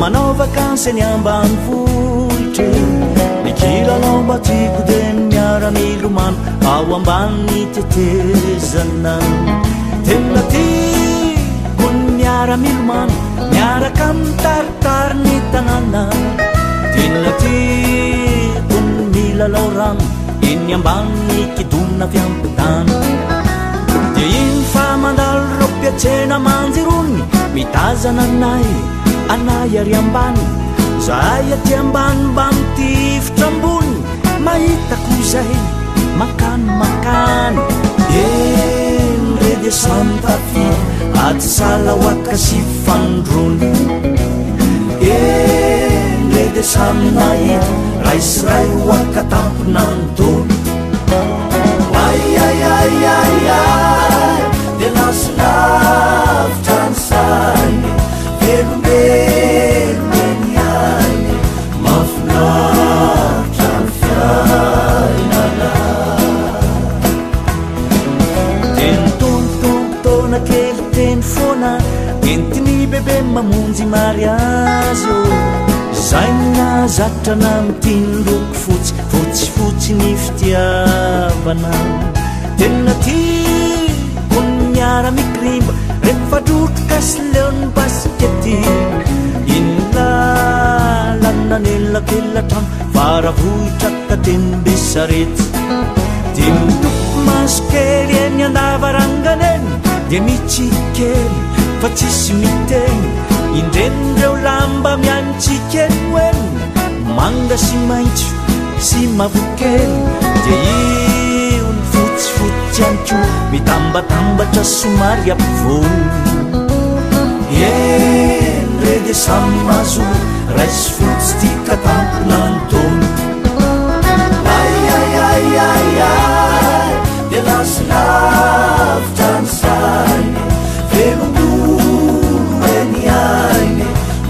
manao vakansy ny ambanivohitra mikilalao mba tiako de miara-milomano ao ambany tetezana tena tiako ny miara-milomano miaraka mitaritary ny tanàna tena tiako ny milalao rano eny ambany kidona fiampitana de iny fa mandalo ro piatsena manjyrony mitazana anay ary ambany zahay aty ambany mba mitifitra ambony mahitako zay makany endre de santafi aty salahoatka sy fandrony endre de saminahity raisiray hoaka tamponantony ayayayayay de lasolavitra ny sainy velombelomeny ainy mafinaritra ny fiainana teny tontontona kely teny foana entiny bebe mamonjy mariazy zay nazatra na mitiny loko fotsifotsy ny fitiavana tena tiako ny miara-mikrimba rehefa drotroka sy leon'ny baskety iny lalana nelakelatran faravohitraka teny besarety de mitoko maso kely eny andavarangana eny de mitsikely fa tsisy miteny indrenireo lamba mianitsikely eny manga sy maitso sy mavokely de io ny fotsifotsy anko mitambatambatra somary ampivony endre de samy mazo raisy fotsy tika tamponantony ayayayayay de lasolavitra ny sainy velombolo eny ainy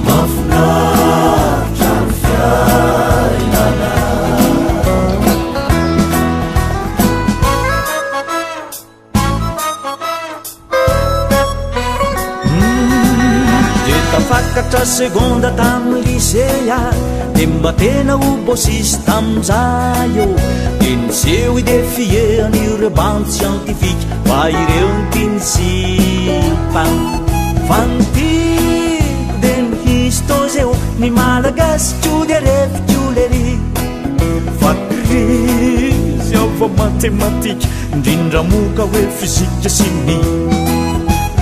mafinaritra ny fiainana de tafakatra segonda tamin'ny lisea de mba tena ho bosisy tamizay de niseho idefiean'ireo bandy scientifique fa ireo ny pinsipany fa nitiko de ny histozeo ny malagasy tso de refikiolery fa krizy ao fa matematika indrindra moka hoe fizika sy ny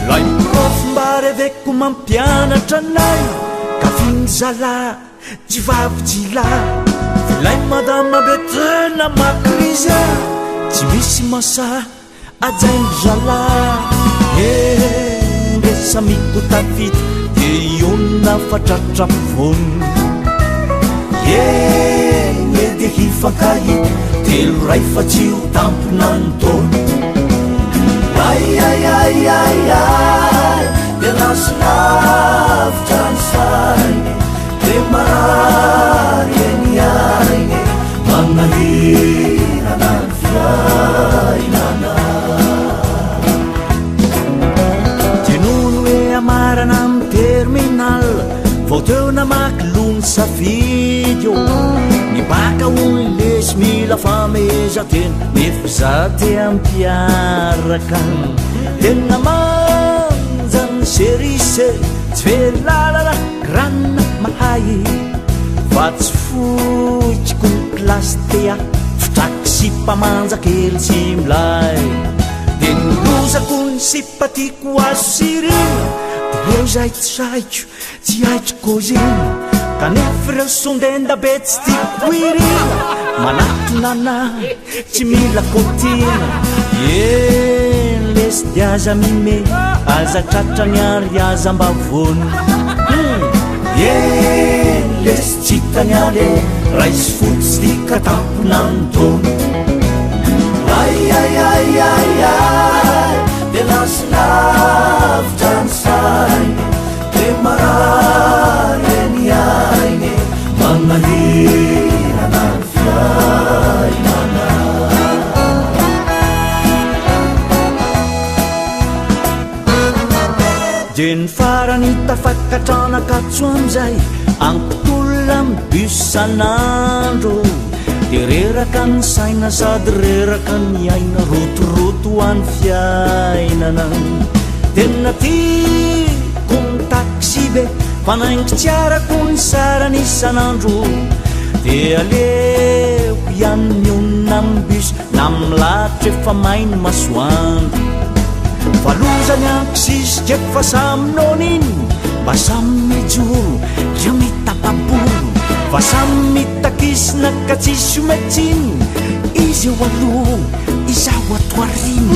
lay prof mba reveko mampianatra anay ka finy zala tsy vavitsila filay madama be tena makrizy tsy misy masa ajainy zala resamiko tafity de iona fatratra fony ene de hifankahity telo ray fa tsy ho tamponantony ayayayayay de lasolavitra ny sainy de marary eny ainy magnalirana ny fiainana tenono hoe amarana amin'ny terminal vao teo namaky lony safidy o ny baka ony lesy mila fameza tena nefa za te ampiaraka tena manjany serise tsy velalala ranona mahay fa tsy foitsiko ny klasy tea fitraky sipamanja kely tsy milay de nilozako ny sipatiako azo sirina de reo zay tsy saiko tsy aitro kozina kanefa reo sondenda be tsy tiako irina manatonana tsy mila kotina lesy de aza mime aza tratra ny ary aza mbavony lesy tsitany ale raisy fotsy tika tamponantony ayayayayay de lasolavitra ny sainy de marary eny ainy magnalirana ny fiainana de ny farany tafakatranakatso amizay ankotolona mibusanandro de reraka ny saina sady reraka ny aina rotoroto hoany fiainana tena tiako ny taksi be fanaingo tsy arako ny sarany isanandro de aleoko ihany mionona mibus na milatra efa mainy masoandro falozany ankosisika efa saminoniny mba samy mijoro reo mitapabolo fa samy mitakisina ka tsisy ometsiny izy eo aloha izaho atoariny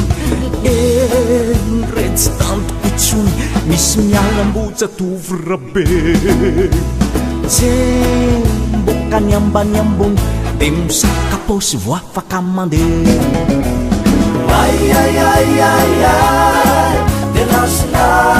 nyretsy tantoko itsony misy mialambotsy atovy rabe tsemboka ny ambany ambony de misaka posy vo afaka mandeha ai ai ai ai ai de lasina